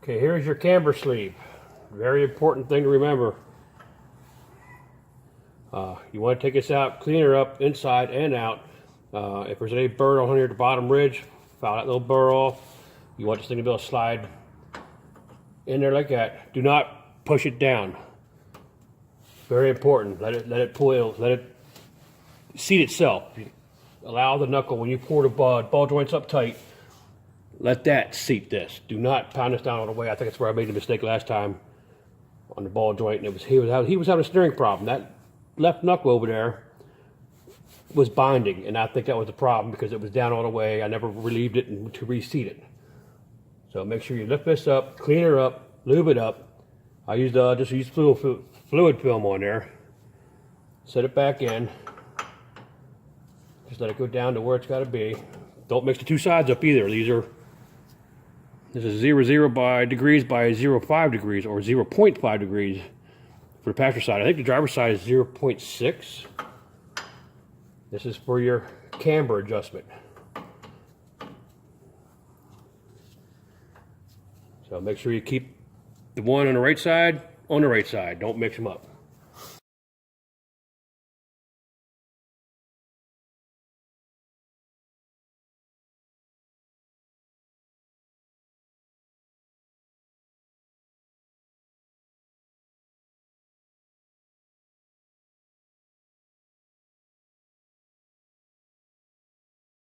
Okay, here's your camber sleeve. Very important thing to remember. You want to take this out, clean her up inside and out. If there's any burr on here at the bottom ridge, file that little burr off. You want this thing to be able to slide in there like that. Do not push it down. Very important. Let it pull. Let it seat itself. Allow the knuckle when you pour the ball joints up tight. Let that seat this. Do not pound this down all the way. I think that's where I made the mistake last time on the ball joint, and he was having a steering problem. That left knuckle over there was binding, and I think that was the problem because it was down all the way. I never relieved it to reseat it. So make sure you lift this up, clean her up, lube it up. I used just used fluid film on there. Set it back in. Just let it go down to where it's got to be. Don't mix the two sides up either. This is 0 degrees by 0.5 degrees or 0.5 degrees for the passenger side. I think the driver's side is 0.6. This is for your camber adjustment. So make sure you keep the one on the right side. Don't mix them up.